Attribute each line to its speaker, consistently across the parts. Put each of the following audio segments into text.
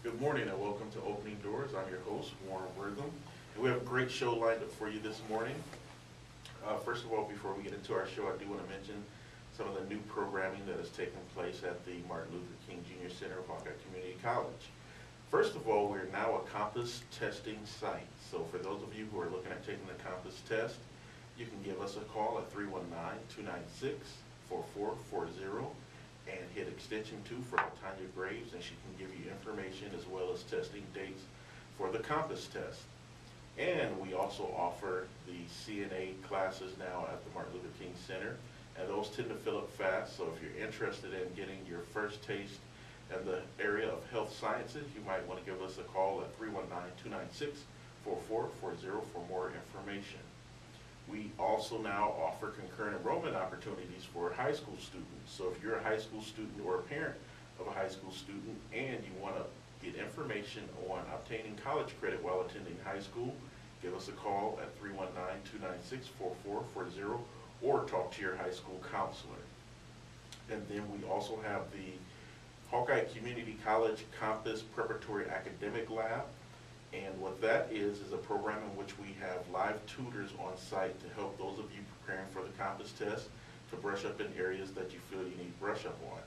Speaker 1: Good morning and welcome to Opening Doors. I'm your host, Warren Wortham, and we have a great show lined up for you this morning. First of all, before we get into our show, I do want to mention some of the new programming that has taken place at the Martin Luther King Jr. Center of Hawkeye Community College. First of all, we're now a compass testing site. So for those of you who are looking at taking the compass test, you can give us a call at 319-296-4440 and hit extension 2 for Tanya Graves, and she can give you information as well as testing dates for the compass test. And we also offer the CNA classes now at the Martin Luther King Center, and those tend to fill up fast. So if you're interested in getting your first taste in the area of health sciences, you might want to give us a call at 319-296-4440 for more information. We also now offer concurrent enrollment opportunities for high school students. So if you're a high school student or a parent of a high school student and you want to get information on obtaining college credit while attending high school, give us a call at 319-296-4440 or talk to your high school counselor. And then we also have the Hawkeye Community College Campus Preparatory Academic Lab. And what that is a program in which we have live tutors on site to help those of you preparing for the compass test to brush up in areas that you feel you need brush up on.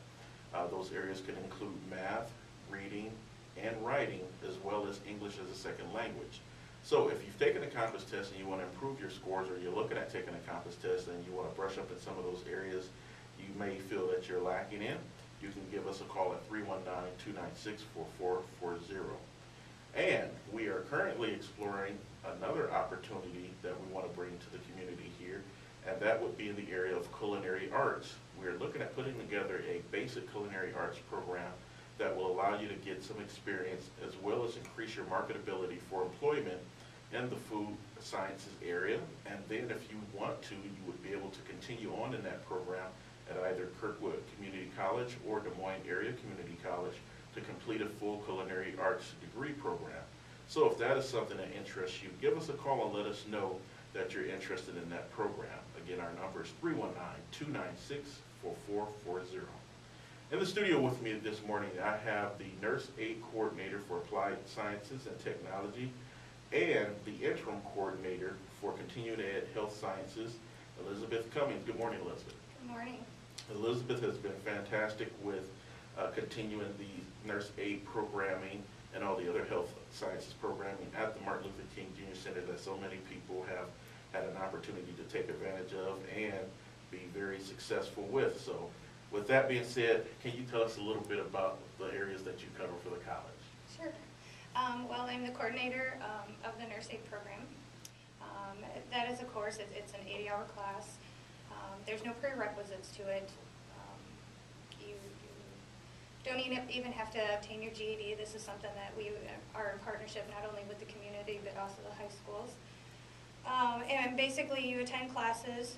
Speaker 1: Those areas can include math, reading, and writing, as well as English as a second language. So if you've taken a compass test and you want to improve your scores, or you're looking at taking a compass test and you want to brush up in some of those areas you may feel that you're lacking in, you can give us a call at 319-296-4440. And we are currently exploring another opportunity that we want to bring to the community here, and that would be in the area of culinary arts. We are looking at putting together a basic culinary arts program that will allow you to get some experience as well as increase your marketability for employment in the food sciences area. And then if you want to, you would be able to continue on in that program at either Kirkwood Community College or Des Moines Area Community College to complete a full culinary arts degree program. So if that is something that interests you, give us a call and let us know that you're interested in that program. Again, our number is 319-296-4440. In the studio with me this morning, I have the Nurse Aid Coordinator for Applied Sciences and Technology and the Interim Coordinator for Continuing Ed Health Sciences, Elizabeth Cummings. Good morning, Elizabeth.
Speaker 2: Good morning.
Speaker 1: Elizabeth has been fantastic with continuing the nurse aid programming and all the other health sciences programming at the Martin Luther King Jr. Center that so many people have had an opportunity to take advantage of and be very successful with. So with that being said, can you tell us a little bit about the areas that you cover for the college?
Speaker 2: Sure. Well, I'm the coordinator of the nurse aid program. That is a course, it's an 80-hour class. There's no prerequisites to it. You don't even have to obtain your GED. This is something that we are in partnership not only with the community but also the high schools. And basically you attend classes.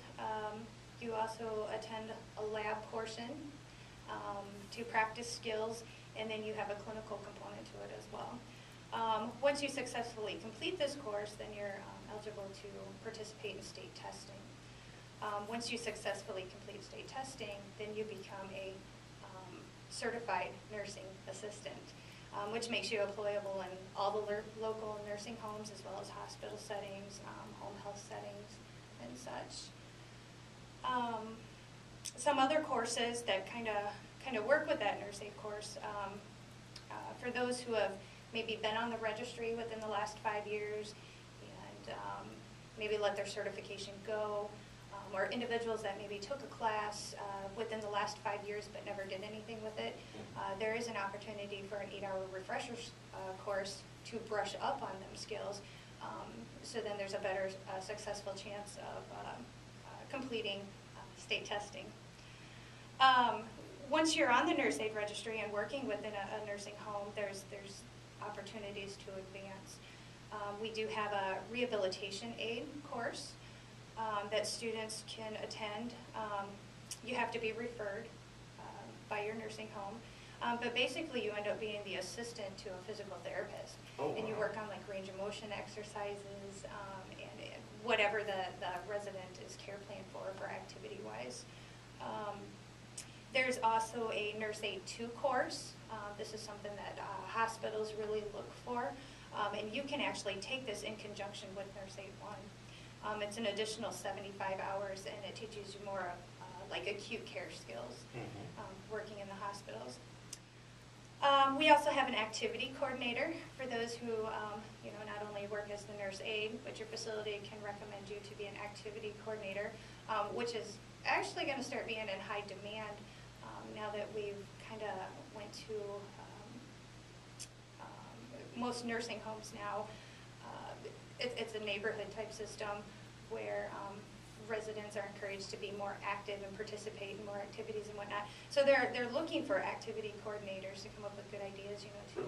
Speaker 2: You also attend a lab portion to practice skills, and then you have a clinical component to it as well. Once you successfully complete this course, then you're eligible to participate in state testing. Once you successfully complete state testing, then you become a certified nursing assistant, which makes you employable in all the local nursing homes as well as hospital settings, home health settings, and such. Some other courses that kind of work with that nurse aid course, for those who have maybe been on the registry within the last 5 years and maybe let their certification go, or individuals that maybe took a class within the last 5 years but never did anything with it, there is an opportunity for an 8-hour refresher course to brush up on them skills. So then there's a better successful chance of completing state testing. Once you're on the nurse aid registry and working within a nursing home, there's opportunities to advance. We do have a rehabilitation aid course that students can attend. You have to be referred by your nursing home, but basically you end up being the assistant to a physical therapist.
Speaker 1: Oh,
Speaker 2: and you
Speaker 1: wow.
Speaker 2: work on like range of motion exercises and whatever the resident is care planned for activity-wise. There's also a Nurse Aid 2 course This is something that hospitals really look for, and you can actually take this in conjunction with Nurse Aid 1. It's an additional 75 hours, and it teaches you more like acute care skills, working in the hospitals. We also have an activity coordinator for those who, not only work as the nurse aide, but your facility can recommend you to be an activity coordinator, which is actually going to start being in high demand now that we've kind of went to most nursing homes now. It's a neighborhood type system where residents are encouraged to be more active and participate in more activities and whatnot. So they're looking for activity coordinators to come up with good ideas, to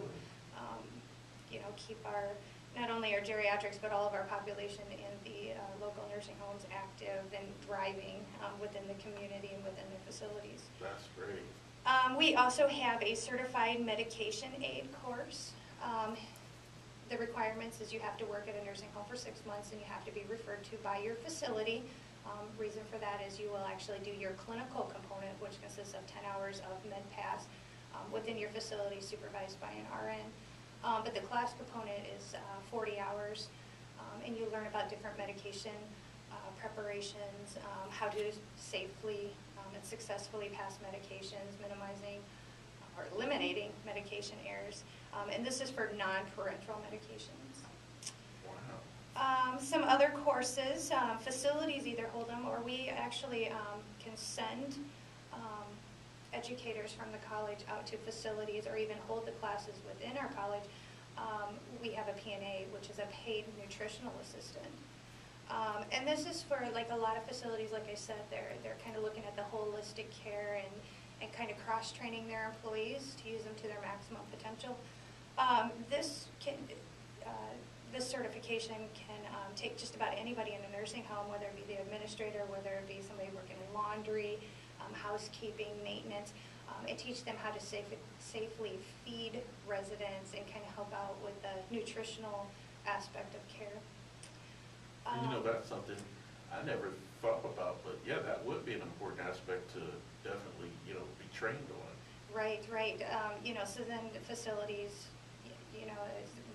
Speaker 2: keep our, not only our geriatrics, but all of our population in the local nursing homes active and thriving within the community and within their facilities.
Speaker 1: That's great.
Speaker 2: We also have a certified medication aid course. The requirements is you have to work at a nursing home for 6 months and you have to be referred to by your facility. Reason for that is you will actually do your clinical component, which consists of 10 hours of med pass within your facility supervised by an RN. But the class component is 40 hours, and you learn about different medication preparations, how to safely and successfully pass medications, minimizing or eliminating medication errors. And this is for non-parenteral medications.
Speaker 1: Wow.
Speaker 2: Some other courses, facilities either hold them, or we actually can send educators from the college out to facilities, or even hold the classes within our college. We have a PNA, which is a paid nutritional assistant. And this is for like a lot of facilities, like I said, they're kind of looking at the holistic care and kind of cross-training their employees to use them to their maximum potential. This certification can take just about anybody in a nursing home, whether it be the administrator, whether it be somebody working in laundry, housekeeping, maintenance, and teach them how to safely feed residents and kind of help out with the nutritional aspect of care.
Speaker 1: That's something I never thought about, but yeah, that would be an important aspect to definitely, be trained on.
Speaker 2: Right. So then the facilities,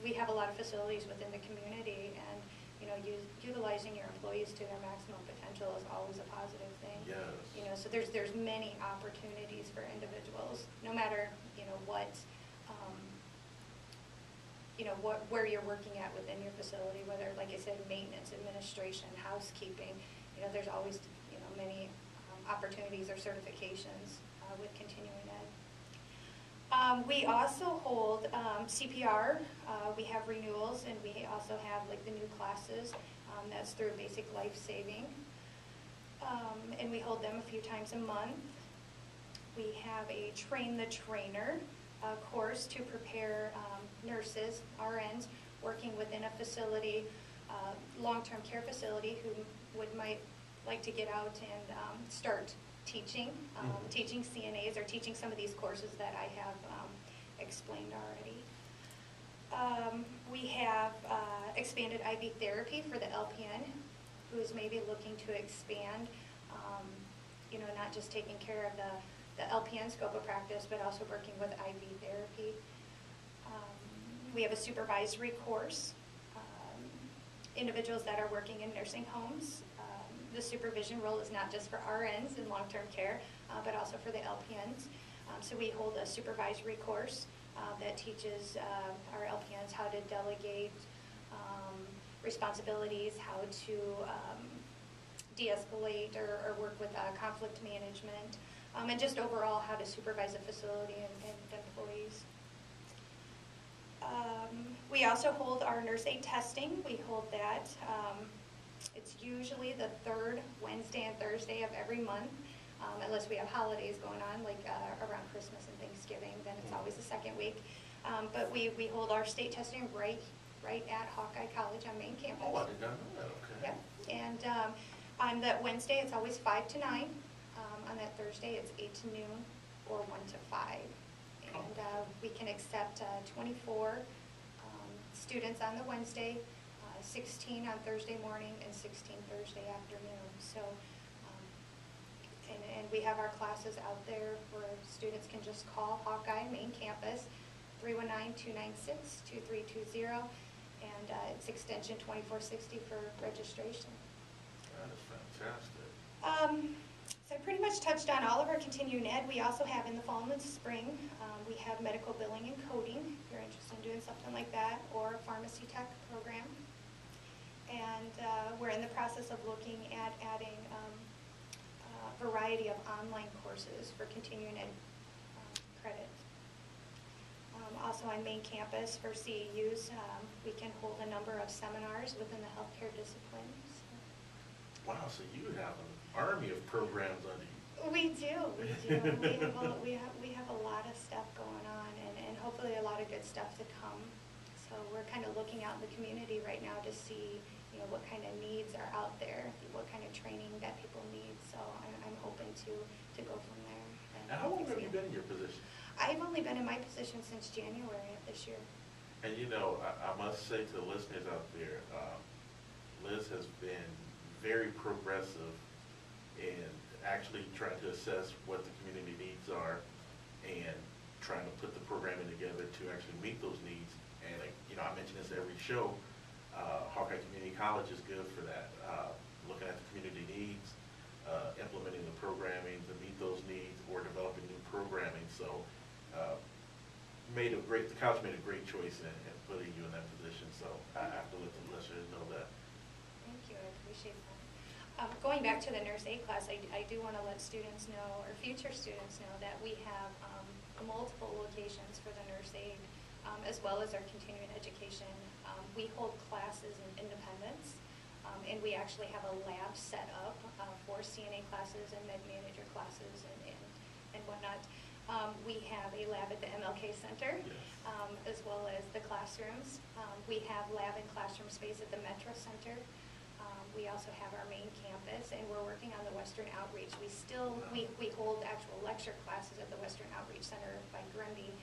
Speaker 2: we have a lot of facilities within the community, and, utilizing your employees to their maximum potential is always a positive thing.
Speaker 1: Yes.
Speaker 2: So there's many opportunities for individuals, no matter, where you're working at within your facility, whether, like I said, maintenance, administration, housekeeping, there's always, many opportunities or certifications with continuing ed. We also hold CPR. We have renewals, and we also have like the new classes. That's through basic life saving. And we hold them a few times a month. We have a Train the Trainer course to prepare nurses, RNs, working within a facility, long-term care facility, who might like to get out and start teaching, teaching CNAs or teaching some of these courses that I have explained already. We have expanded IV therapy for the LPN, who is maybe looking to expand, not just taking care of the LPN scope of practice, but also working with IV therapy. We have a supervisory course, individuals that are working in nursing homes. The supervision role is not just for RNs in long-term care, but also for the LPNs. So we hold a supervisory course that teaches our LPNs how to delegate responsibilities, how to de-escalate or work with conflict management, and just overall how to supervise a facility and employees. We also hold our nurse aid testing. We hold that. It's usually the third Wednesday and Thursday of every month, unless we have holidays going on, like around Christmas and Thanksgiving, then it's always the second week. But we hold our state testing right at Hawkeye College on main campus.
Speaker 1: Oh, I did not know that, okay.
Speaker 2: Yep. And on that Wednesday, it's always 5 to 9. On that Thursday, it's 8 to noon or 1 to 5. And we can accept 24 students on the Wednesday, 16 on Thursday morning, and 16 Thursday afternoon. So And we have our classes out there where students can just call Hawkeye main campus, 319-296-2320, and it's extension 2460 for registration.
Speaker 1: That is fantastic.
Speaker 2: So I pretty much touched on all of our continuing ed. We also have in the fall and the spring, we have medical billing and coding, if you're interested in doing something like that, or a pharmacy tech program. And we're in the process of looking at adding a variety of online courses for continuing ed credit. Also on main campus for CEUs, we can hold a number of seminars within the healthcare disciplines.
Speaker 1: Wow, so you have an army of programs under you.
Speaker 2: We do. We have a lot of stuff going on, and hopefully a lot of good stuff to come. So we're kind of looking out in the community right now to see, you know, what kind of needs are out there, what kind of training that people need. So I'm hoping to go from there.
Speaker 1: And how long have you been in your position?
Speaker 2: I've only been in my position since January of this year.
Speaker 1: And you know, I must say to the listeners out there, Liz has been very progressive in actually trying to assess what the community needs are and trying to put the programming together to actually meet those needs. And you know, I mention this every show, Hawkeye Community College is good for that. Looking at the community needs, implementing the programming to meet those needs, or developing new programming. So the college made a great choice in putting you in that position. So I have to let the listeners know that.
Speaker 2: Thank you, I appreciate that. Going back to the nurse aid class, I do want to let students know, or future students know, that we have multiple locations for the nurse aid, as well as our continuing education. We hold classes in Independence, and we actually have a lab set up for CNA classes and med manager classes and whatnot. We have a lab at the MLK Center,
Speaker 1: Yes.
Speaker 2: as well as the classrooms. We have lab and classroom space at the Metro Center. We also have our main campus, and we're working on the Western Outreach. We hold actual lecture classes at the Western Outreach Center by Grundy,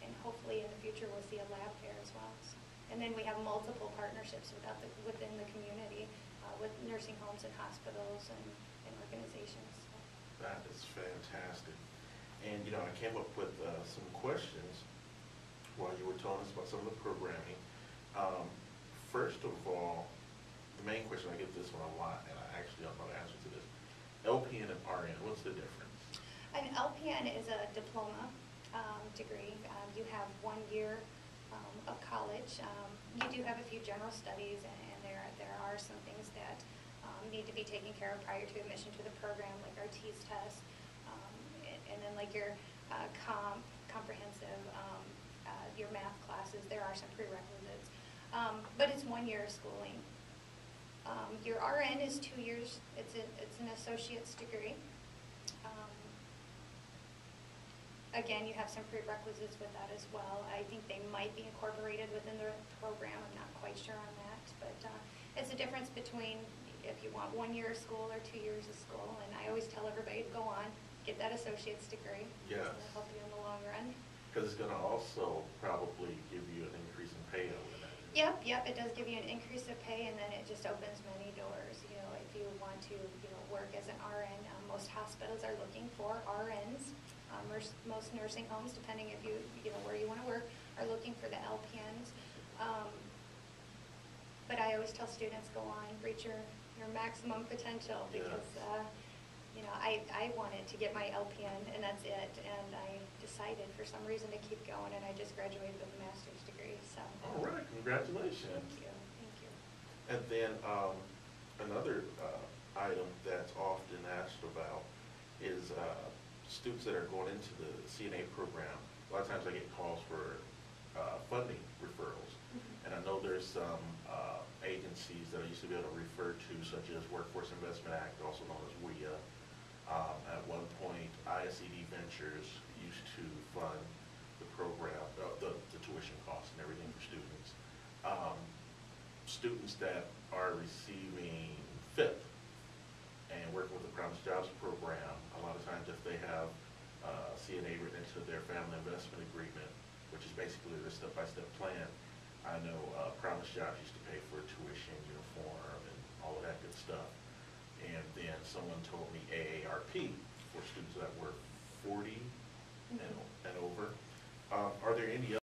Speaker 2: and hopefully in the future we'll see a lab there as well. So, and then we have multiple partnerships within the community with nursing homes and hospitals and organizations. So.
Speaker 1: That is fantastic. And you know, I came up with some questions while you were telling us about some of the programming. First of all, the main question, I get this one a lot, and I actually don't know the answer to this. LPN and RN, what's the difference?
Speaker 2: An LPN is a diploma degree. You have 1 year of college. You do have a few general studies, and there are some things that need to be taken care of prior to admission to the program, like our TEAS test, and then like your comprehensive, your math classes. There are some prerequisites, but it's 1 year of schooling. Your RN is 2 years. It's an associate's degree. Again, you have some prerequisites with that as well. I think they might be incorporated within the program. I'm not quite sure on that, but it's a difference between if you want 1 year of school or 2 years of school. And I always tell everybody to go on, get that associate's degree.
Speaker 1: Yes.
Speaker 2: It's going to help you in the long run.
Speaker 1: Because it's going to also probably give you an increase in pay over that.
Speaker 2: Yep, it does give you an increase of pay, and then it just opens many doors. You know, if you want to, work as an RN, most hospitals are looking for RNs. Most nursing homes, depending if where you want to work, are looking for the LPNs. But I always tell students, go on, reach your maximum potential, because I wanted to get my LPN, and that's it. And I decided for some reason to keep going, and I just graduated with a master's degree. So.
Speaker 1: All right, congratulations.
Speaker 2: Thank you.
Speaker 1: And then another item that's often asked about is students that are going into the CNA program. A lot of times I get calls for funding referrals. Mm-hmm. And I know there's some agencies that I used to be able to refer to, such as Workforce Investment Act, also known as WIA. At one point, ISED Ventures used to fund the program, the tuition costs and everything for students. Students that are receiving FIP and working with the Promise Jobs program, a lot of times if they have CNA written into their family investment agreement, which is basically their step-by-step plan, I know Promise Jobs used to pay for tuition, uniform, and all of that good stuff. And then someone told me AARP for students that were 40 and over. Are there any